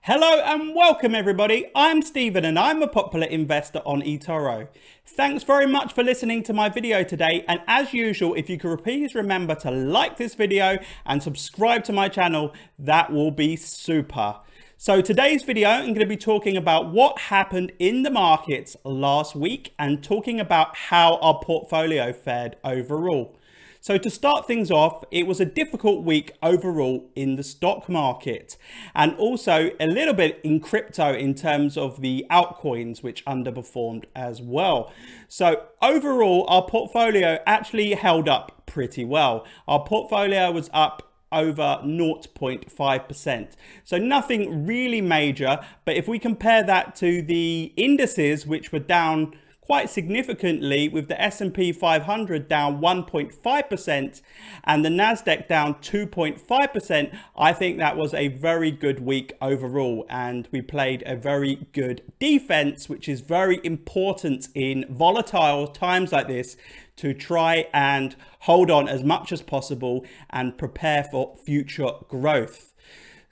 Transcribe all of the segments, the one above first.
Hello and welcome everybody. I'm Stephen and I'm a popular investor on eToro. Thanks very much for listening to my video today, and as usual, if you could please remember to like this video and subscribe to my channel, that will be super. So today's video, I'm going to be talking about what happened in the markets last week and talking about how our portfolio fared overall. So to start things off, it was a difficult week overall in the stock market, and also a little bit in crypto in terms of the altcoins, which underperformed as well. So overall, our portfolio actually held up pretty well. Our portfolio was up over 0.5%. So nothing really major, but if we compare that to the indices, which were down quite significantly, with the S&P 500 down 1.5% and the Nasdaq down 2.5%, I think that was a very good week overall, and we played a very good defense, which is very important in volatile times like this, to try and hold on as much as possible and prepare for future growth.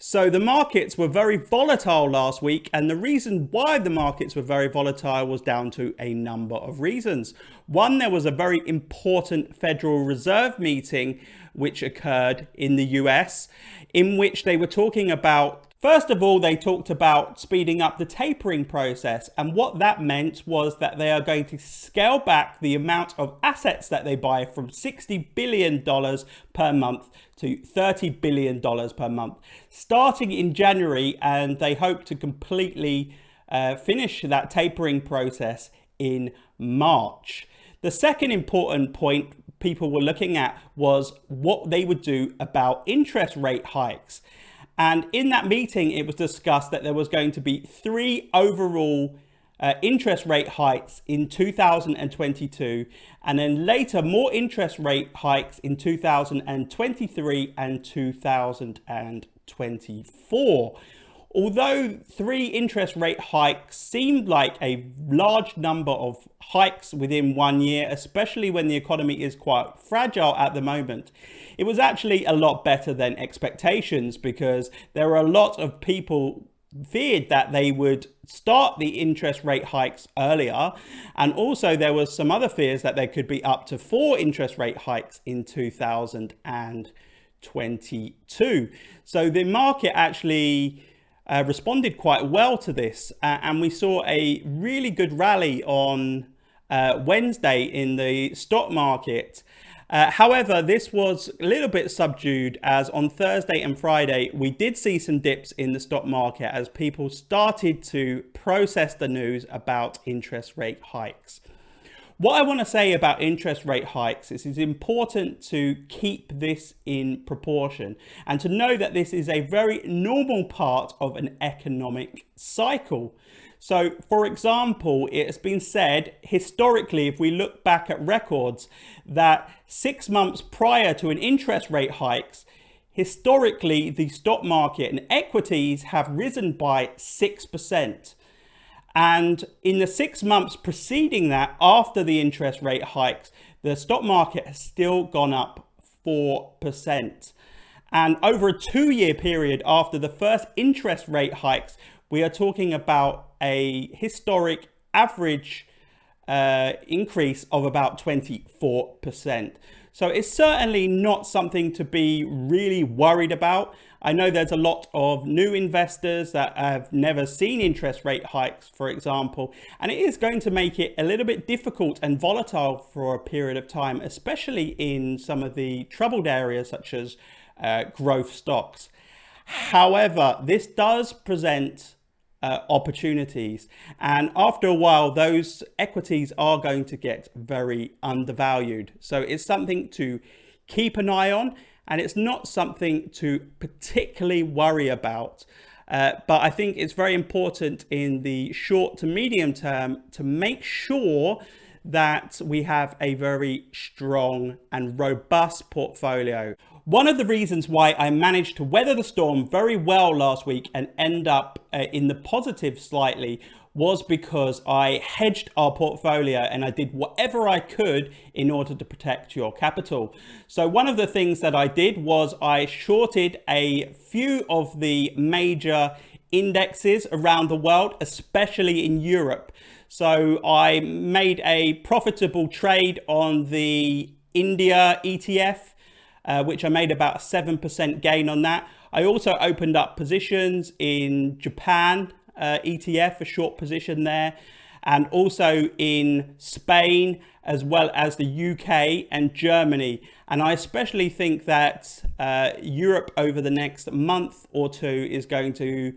So the markets were very volatile last week, and the reason why the markets were very volatile was down to a number of reasons. One, there was a very important Federal Reserve meeting which occurred in the US, in which they were talking about, first of all, they talked about speeding up the tapering process, and what that meant was that they are going to scale back the amount of assets that they buy from $60 billion per month to $30 billion per month, starting in January, and they hope to completely finish that tapering process in March. The second important point people were looking at was what they would do about interest rate hikes. And in that meeting, it was discussed that there was going to be 3 overall interest rate hikes in 2022, and then later more interest rate hikes in 2023 and 2024. Although 3 interest rate hikes seemed like a large number of hikes within 1 year, especially when the economy is quite fragile at the moment, it was actually a lot better than expectations, because there were a lot of people feared that they would start the interest rate hikes earlier, and also there was some other fears that there could be up to 4 interest rate hikes in 2022. So the market actually responded quite well to this, and we saw a really good rally on Wednesday in the stock market. However, this was a little bit subdued, as on Thursday and Friday we did see some dips in the stock market as people started to process the news about interest rate hikes. What I want to say about interest rate hikes is it's important to keep this in proportion and to know that this is a very normal part of an economic cycle. So, for example, it's been said historically, if we look back at records, that 6 months prior to an interest rate hikes, historically the stock market and equities have risen by 6%. And in the 6 months preceding that, after the interest rate hikes, the stock market has still gone up 4%. And over a 2-year period after the first interest rate hikes, we are talking about a historic average increase of about 24%. So it's certainly not something to be really worried about. I know there's a lot of new investors that have never seen interest rate hikes, for example, and it is going to make it a little bit difficult and volatile for a period of time, especially in some of the troubled areas such as growth stocks. However, this does present opportunities, and after a while those equities are going to get very undervalued. So it's something to keep an eye on, and it's not something to particularly worry about. But I think it's very important in the short to medium term to make sure that we have a very strong and robust portfolio. One of the reasons why I managed to weather the storm very well last week and end up in the positive slightly was because I hedged our portfolio and I did whatever I could in order to protect your capital. So one of the things that I did was I shorted a few of the major indexes around the world, especially in Europe. So I made a profitable trade on the India ETF, which I made about a 7% gain on that. I also opened up positions in Japan ETF, a short position there, and also in Spain, as well as the UK and Germany. And I especially think that Europe over the next month or two is going to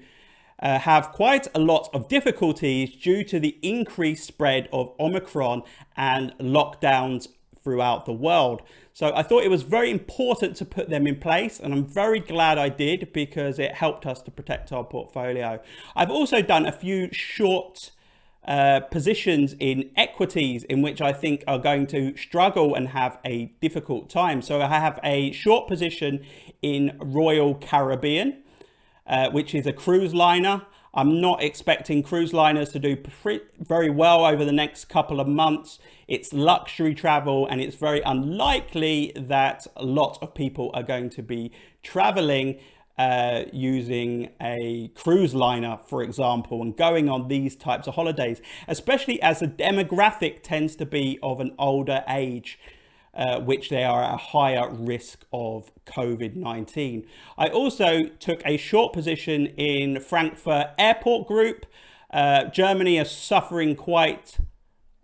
have quite a lot of difficulties due to the increased spread of Omicron and lockdowns throughout the world. So I thought it was very important to put them in place, and I'm very glad I did, because it helped us to protect our portfolio. I've also done a few short positions in equities in which I think are going to struggle and have a difficult time. So I have a short position in Royal Caribbean, which is a cruise liner. I'm not expecting cruise liners to do very well over the next couple of months. It's luxury travel, and it's very unlikely that a lot of people are going to be traveling using a cruise liner, for example, and going on these types of holidays, especially as the demographic tends to be of an older age, which they are at a higher risk of COVID-19. I also took a short position in Frankfurt Airport Group. Germany is suffering quite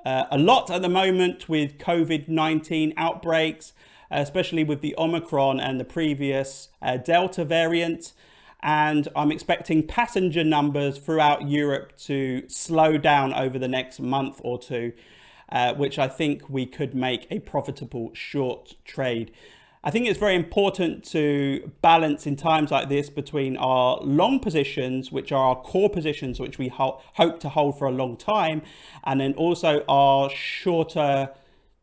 a lot at the moment with COVID-19 outbreaks, especially with the Omicron and the previous Delta variant. And I'm expecting passenger numbers throughout Europe to slow down over the next month or two, which I think we could make a profitable short trade. I think it's very important to balance in times like this between our long positions, which are our core positions, which we hope to hold for a long time, and then also our shorter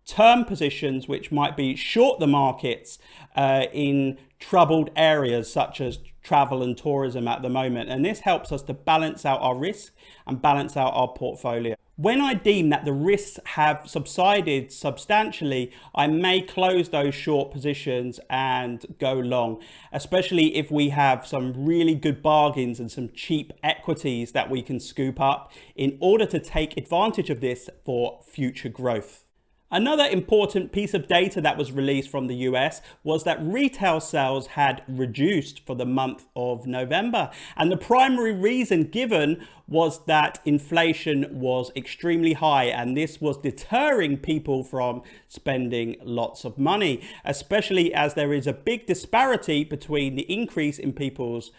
term positions, which might be short the markets in troubled areas such as travel and tourism at the moment. And this helps us to balance out our risk and balance out our portfolio. When I deem that the risks have subsided substantially, I may close those short positions and go long, especially if we have some really good bargains and some cheap equities that we can scoop up in order to take advantage of this for future growth. Another important piece of data that was released from the US was that retail sales had reduced for the month of November. And the primary reason given was that inflation was extremely high, and this was deterring people from spending lots of money, especially as there is a big disparity between the increase in people's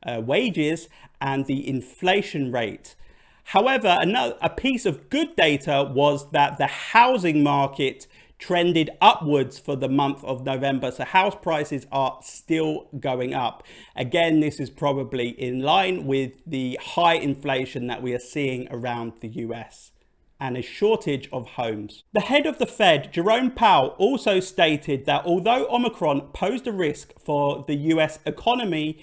wages and the inflation rate. However, a piece of good data was that the housing market trended upwards for the month of November. So house prices are still going up. Again, this is probably in line with the high inflation that we are seeing around the US and a shortage of homes. The head of the Fed, Jerome Powell, also stated that although Omicron posed a risk for the US economy,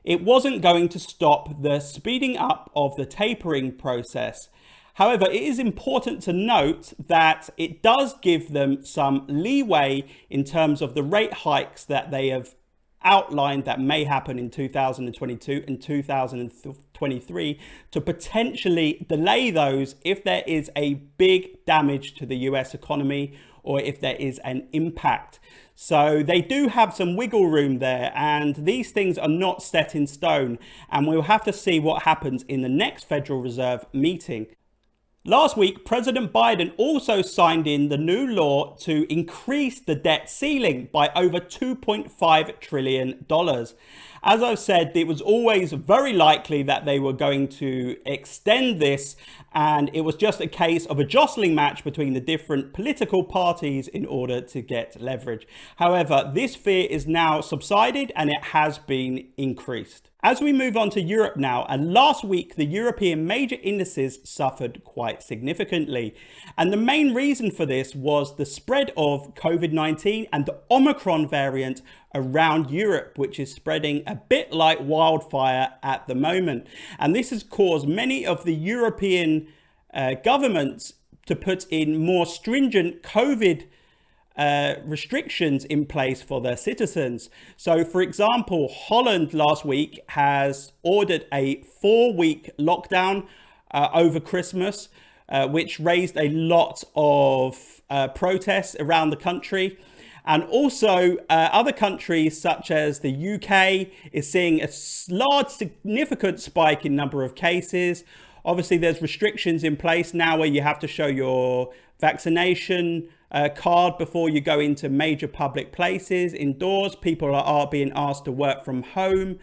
it wasn't going to stop the speeding up of the tapering process. However, it is important to note that it does give them some leeway in terms of the rate hikes that they have outlined that may happen in 2022 and 2023 to potentially delay those if there is a big damage to the US economy or if there is an impact. So they do have some wiggle room there, and these things are not set in stone, and we'll have to see what happens in the next Federal Reserve meeting. Last week, President Biden also signed in the new law to increase the debt ceiling by over $2.5 trillion. As I've said, it was always very likely that they were going to extend this, and it was just a case of a jostling match between the different political parties in order to get leverage. However, this fear is now subsided and it has been increased. As we move on to Europe now, and last week, the European major indices suffered quite significantly. And the main reason for this was the spread of COVID-19 and the Omicron variant around Europe, which is spreading a bit like wildfire at the moment. And this has caused many of the European governments to put in more stringent COVID restrictions in place for their citizens. So, for example, Holland last week has ordered a 4-week lockdown over Christmas, which raised a lot of protests around the country. And also other countries such as the UK is seeing a large significant spike in number of cases. Obviously, there's restrictions in place now where you have to show your vaccination card before you go into major public places indoors. People are being asked to work from home.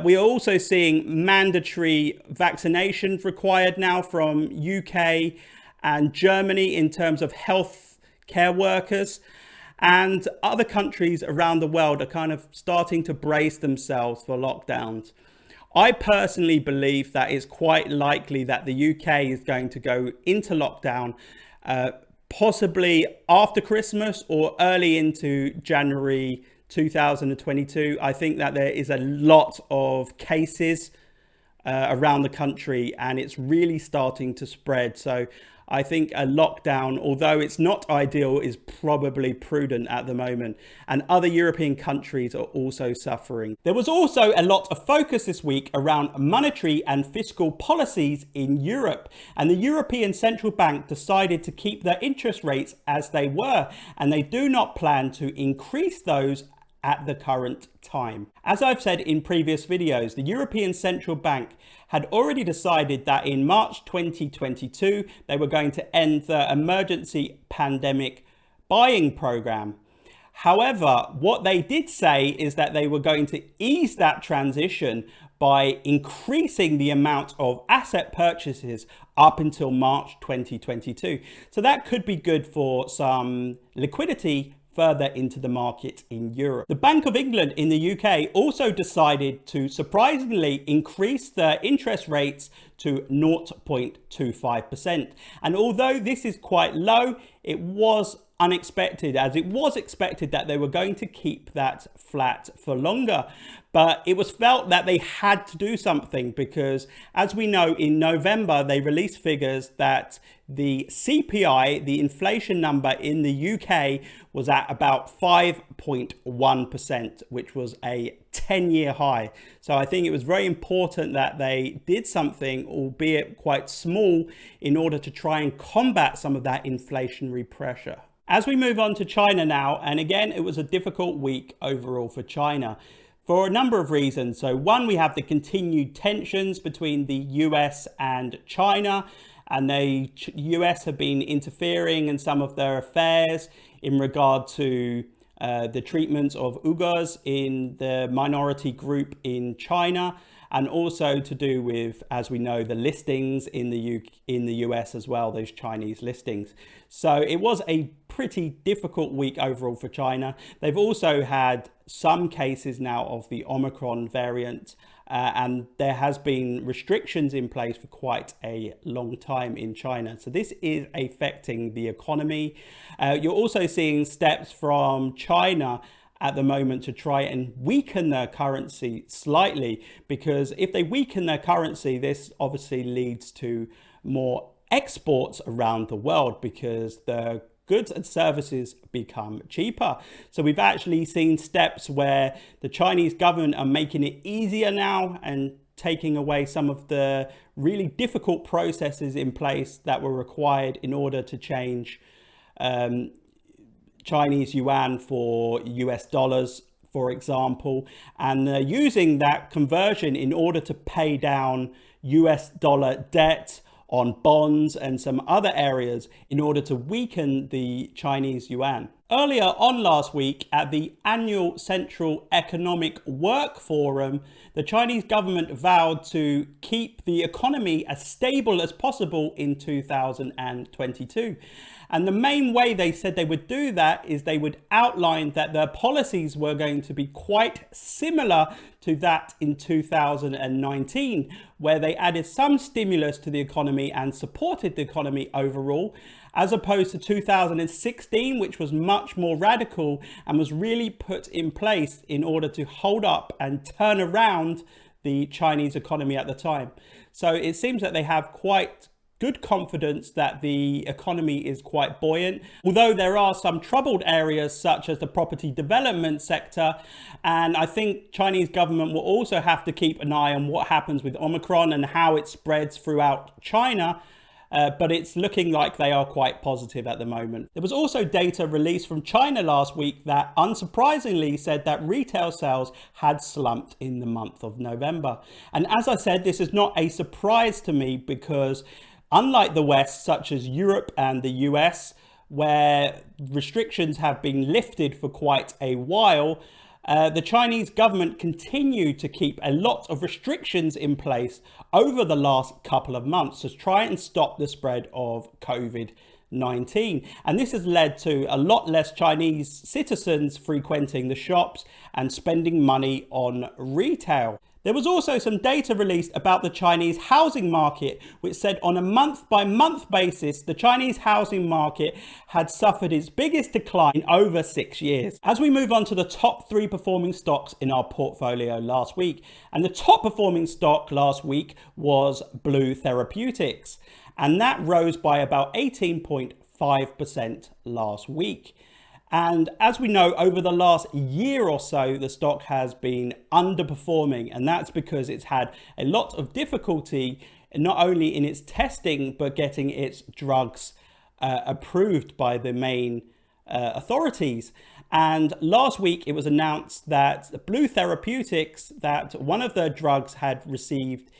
We are also seeing mandatory vaccinations required now from UK and Germany in terms of health care workers. And other countries around the world are kind of starting to brace themselves for lockdowns. I personally believe that it's quite likely that the UK is going to go into lockdown, possibly after Christmas or early into January 2022. I think that there is a lot of cases around the country and it's really starting to spread. So I think a lockdown, although it's not ideal, is probably prudent at the moment. And other European countries are also suffering. There was also a lot of focus this week around monetary and fiscal policies in Europe. And the European Central Bank decided to keep their interest rates as they were. And they do not plan to increase those at the current time. As I've said in previous videos, the European Central Bank had already decided that in March 2022, they were going to end the emergency pandemic buying program. However, what they did say is that they were going to ease that transition by increasing the amount of asset purchases up until March 2022. So that could be good for some liquidity further into the market in Europe. The Bank of England in the UK also decided to surprisingly increase their interest rates to 0.25%. And although this is quite low, it was unexpected, as it was expected that they were going to keep that flat for longer. But it was felt that they had to do something because, as we know, in November, they released figures that the CPI, the inflation number in the UK, was at about 5.1%, which was a 10-year high. So I think it was very important that they did something, albeit quite small, in order to try and combat some of that inflationary pressure. As we move on to China now, and again, it was a difficult week overall for China for a number of reasons. So one, we have the continued tensions between the US and China, and the US have been interfering in some of their affairs in regard to the treatment of Uyghurs in the minority group in China, and also to do with, as we know, the listings in the US as well, those Chinese listings. So it was a pretty difficult week overall for China. They've also had some cases now of the Omicron variant, and there has been restrictions in place for quite a long time in China. So this is affecting the economy. You're also seeing steps from China at the moment to try and weaken their currency slightly, because if they weaken their currency, this obviously leads to more exports around the world because the goods and services become cheaper. So we've actually seen steps where the Chinese government are making it easier now and taking away some of the really difficult processes in place that were required in order to change Chinese yuan for US dollars, for example, and they're using that conversion in order to pay down US dollar debt on bonds and some other areas in order to weaken the Chinese yuan. Earlier on last week at the annual Central Economic Work Forum, the Chinese government vowed to keep the economy as stable as possible in 2022. And the main way they said they would do that is they would outline that their policies were going to be quite similar to that in 2019, where they added some stimulus to the economy and supported the economy overall, as opposed to 2016, which was much more radical and was really put in place in order to hold up and turn around the Chinese economy at the time. So it seems that they have quite good confidence that the economy is quite buoyant, although there are some troubled areas such as the property development sector. And I think Chinese government will also have to keep an eye on what happens with Omicron and how it spreads throughout China. But it's looking like they are quite positive at the moment. There was also data released from China last week that unsurprisingly said that retail sales had slumped in the month of November. And as I said, this is not a surprise to me because unlike the West, such as Europe and the US, where restrictions have been lifted for quite a while, the Chinese government continued to keep a lot of restrictions in place over the last couple of months to try and stop the spread of COVID-19. And this has led to a lot less Chinese citizens frequenting the shops and spending money on retail. There was also some data released about the Chinese housing market, which said on a month-by-month basis, the Chinese housing market had suffered its biggest decline in over 6 years. As we move on to the top 3 performing stocks in our portfolio last week, and the top performing stock last week was Blue Therapeutics, and that rose by about 18.5% last week. And as we know, over the last year or so, the stock has been underperforming, and that's because it's had a lot of difficulty, not only in its testing, but getting its drugs approved by the main authorities. And last week, it was announced that Blue Therapeutics, that one of their drugs had received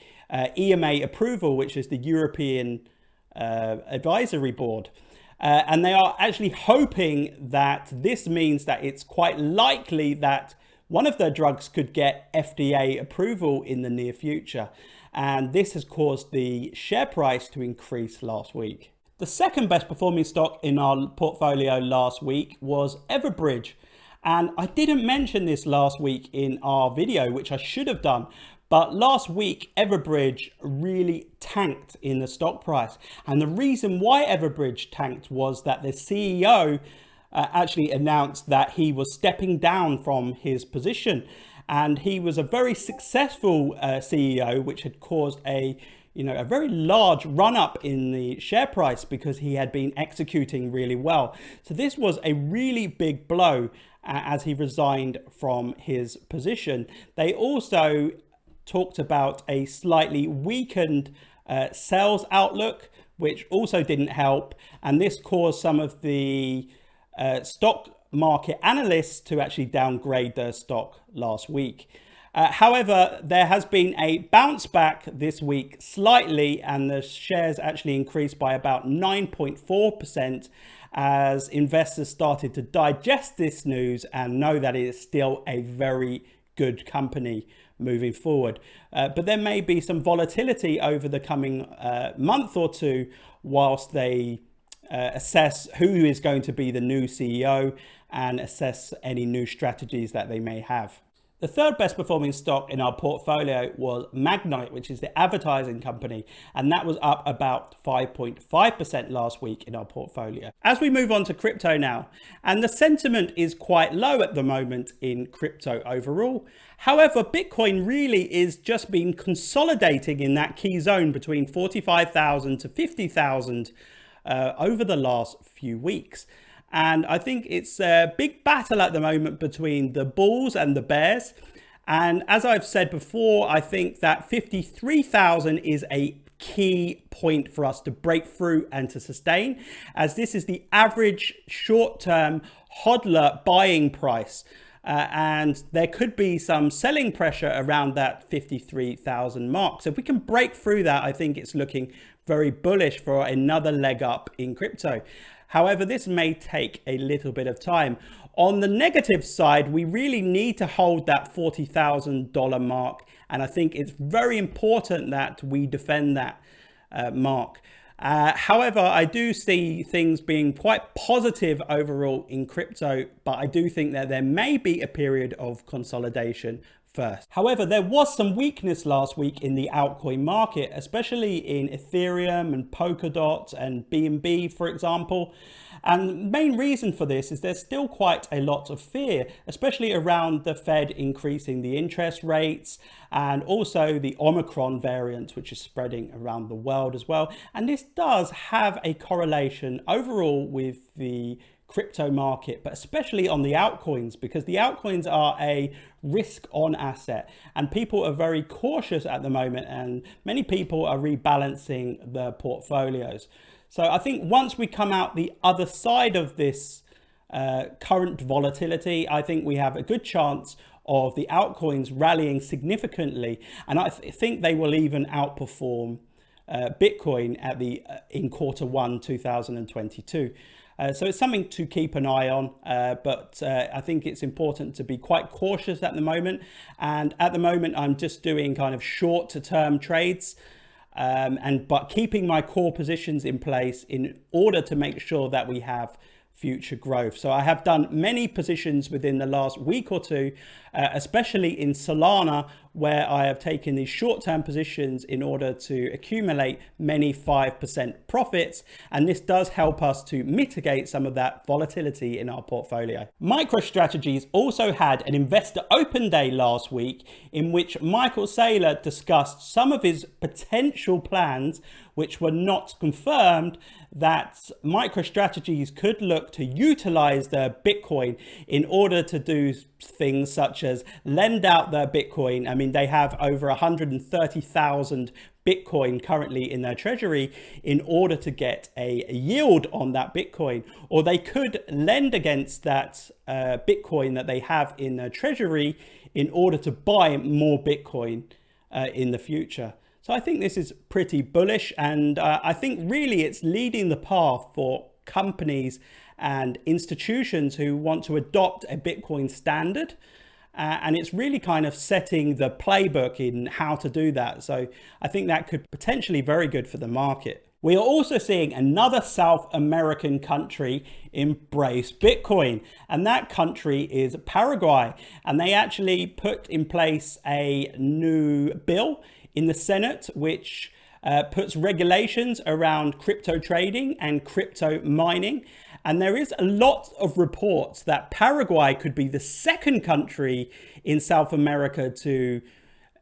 EMA approval, which is the European Advisory Board. And they are actually hoping that this means that it's quite likely that one of their drugs could get FDA approval in the near future. And this has caused the share price to increase last week. The second best performing stock in our portfolio last week was Everbridge. And I didn't mention this last week in our video, which I should have done. But last week, Everbridge really tanked in the stock price. And the reason why Everbridge tanked was that the CEO actually announced that he was stepping down from his position. And he was a very successful CEO, which had caused a very large run up in the share price because he had been executing really well. So this was a really big blow as he resigned from his position. They also talked about a slightly weakened sales outlook, which also didn't help. And this caused some of the stock market analysts to actually downgrade their stock last week. However, there has been a bounce back this week slightly, and the shares actually increased by about 9.4% as investors started to digest this news and know that it is still a very good company moving forward. But there may be some volatility over the coming month or two whilst they assess who is going to be the new CEO and assess any new strategies that they may have. The third best performing stock in our portfolio was Magnite, which is the advertising company, and that was up about 5.5% last week in our portfolio. As we move on to crypto now, and the sentiment is quite low at the moment in crypto overall. However, Bitcoin really is just been consolidating in that key zone between 45,000 to 50,000 over the last few weeks. And I think it's a big battle at the moment between the bulls and the bears. And as I've said before, I think that 53,000 is a key point for us to break through and to sustain, as this is the average short-term hodler buying price. And there could be some selling pressure around that 53,000 mark. So if we can break through that, I think it's looking very bullish for another leg up in crypto. However, this may take a little bit of time. On the negative side, we really need to hold that $40,000 mark. And I think it's very important that we defend that mark. However, I do see things being quite positive overall in crypto, but I do think that there may be a period of consolidation first. However, there was some weakness last week in the altcoin market, especially in Ethereum and Polkadot and BNB, for example. And the main reason for this is there's still quite a lot of fear, especially around the Fed increasing the interest rates and also the Omicron variant, which is spreading around the world as well. And this does have a correlation overall with the crypto market, but especially on the altcoins, because the altcoins are a risk on asset and people are very cautious at the moment, and many people are rebalancing their portfolios. So I think once we come out the other side of this current volatility, I think we have a good chance of the altcoins rallying significantly, and I think they will even outperform Bitcoin at in Q1 2022. So it's something to keep an eye on, but I think it's important to be quite cautious at the moment. And at the moment, I'm just doing kind of short-term trades, but keeping my core positions in place in order to make sure that we have future growth. So I have done many positions within the last week or two, especially in Solana, where I have taken these short-term positions in order to accumulate many 5% profits. And this does help us to mitigate some of that volatility in our portfolio. MicroStrategies also had an investor open day last week in which Michael Saylor discussed some of his potential plans, which were not confirmed, that MicroStrategies could look to utilize their Bitcoin in order to do things such as lend out their Bitcoin. I mean, they have over 130,000 Bitcoin currently in their treasury in order to get a yield on that Bitcoin, or they could lend against that Bitcoin that they have in their treasury in order to buy more Bitcoin in the future. So I think this is pretty bullish, and I think really it's leading the path for companies and institutions who want to adopt a Bitcoin standard. And it's really kind of setting the playbook in how to do that. So I think that could potentially be very good for the market. We are also seeing another South American country embrace Bitcoin, and that country is Paraguay. And they actually put in place a new bill in the Senate, which puts regulations around crypto trading and crypto mining. And there is a lot of reports that Paraguay could be the second country in South America to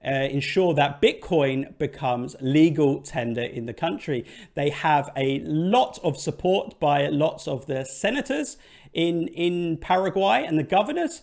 ensure that Bitcoin becomes legal tender in the country. They have a lot of support by lots of the senators in Paraguay and the governors.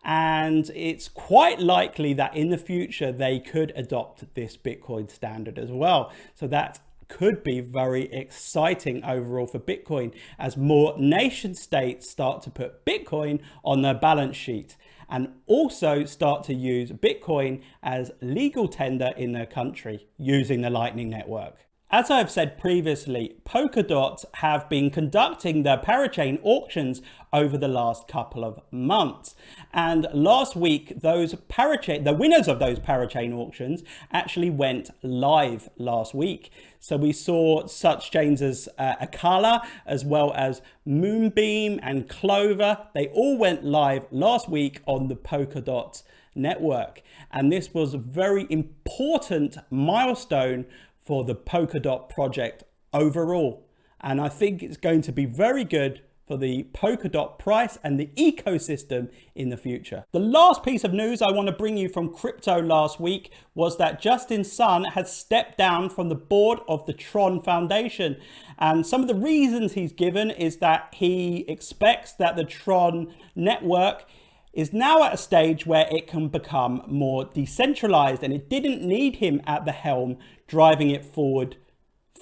And it's quite likely that in the future they could adopt this Bitcoin standard as well. So that could be very exciting overall for Bitcoin as more nation states start to put Bitcoin on their balance sheet and also start to use Bitcoin as legal tender in their country using the Lightning Network. As I've said previously, Polkadot have been conducting their parachain auctions over the last couple of months. And last week, the winners of those parachain auctions actually went live last week. So we saw such chains as Acala, as well as Moonbeam and Clover. They all went live last week on the Polkadot network. And this was a very important milestone for the Polkadot project overall. And I think it's going to be very good for the Polkadot price and the ecosystem in the future. The last piece of news I want to bring you from crypto last week was that Justin Sun has stepped down from the board of the Tron Foundation. And some of the reasons he's given is that he expects that the Tron network is now at a stage where it can become more decentralized and it didn't need him at the helm driving it forward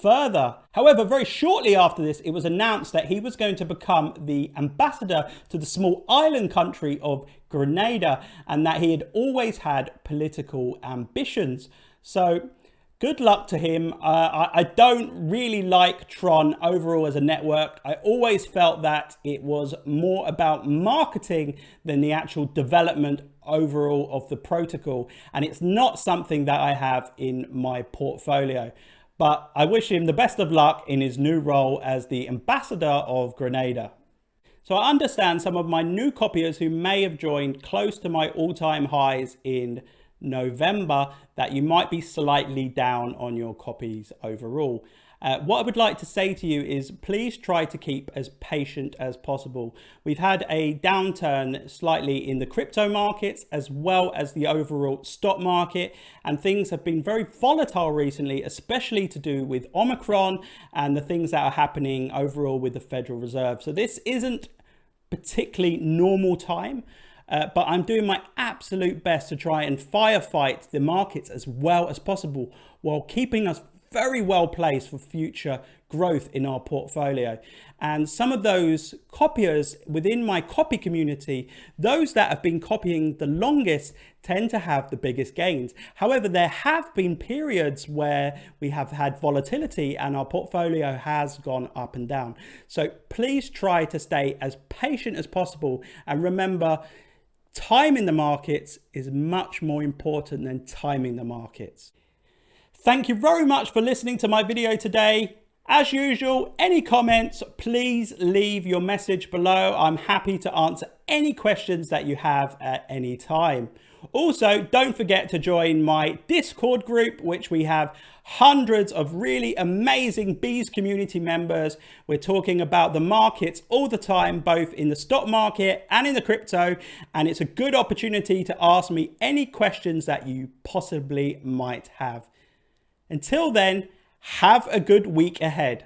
further. However, very shortly after this, it was announced that he was going to become the ambassador to the small island country of Grenada and that he had always had political ambitions. So good luck to him. I don't really like Tron overall as a network. I always felt that it was more about marketing than the actual development overall of the protocol. And it's not something that I have in my portfolio. But I wish him the best of luck in his new role as the ambassador of Grenada. So I understand some of my new copiers who may have joined close to my all-time highs in November that you might be slightly down on your copies overall. What I would like to say to you is please try to keep as patient as possible. We've had a downturn slightly in the crypto markets as well as the overall stock market, and things have been very volatile recently, especially to do with Omicron and the things that are happening overall with the Federal Reserve. So this isn't particularly normal time. But I'm doing my absolute best to try and firefight the markets as well as possible while keeping us very well placed for future growth in our portfolio. And some of those copiers within my copy community, those that have been copying the longest, tend to have the biggest gains. However, there have been periods where we have had volatility and our portfolio has gone up and down. So please try to stay as patient as possible, and remember, time in the markets is much more important than timing the markets. Thank you very much for listening to my video today. As usual, any comments, please leave your message below. I'm happy to answer any questions that you have at any time. Also, don't forget to join my Discord group, which we have hundreds of really amazing Bees community members. We're talking about the markets all the time, both in the stock market and in the crypto. And it's a good opportunity to ask me any questions that you possibly might have. Until then, have a good week ahead.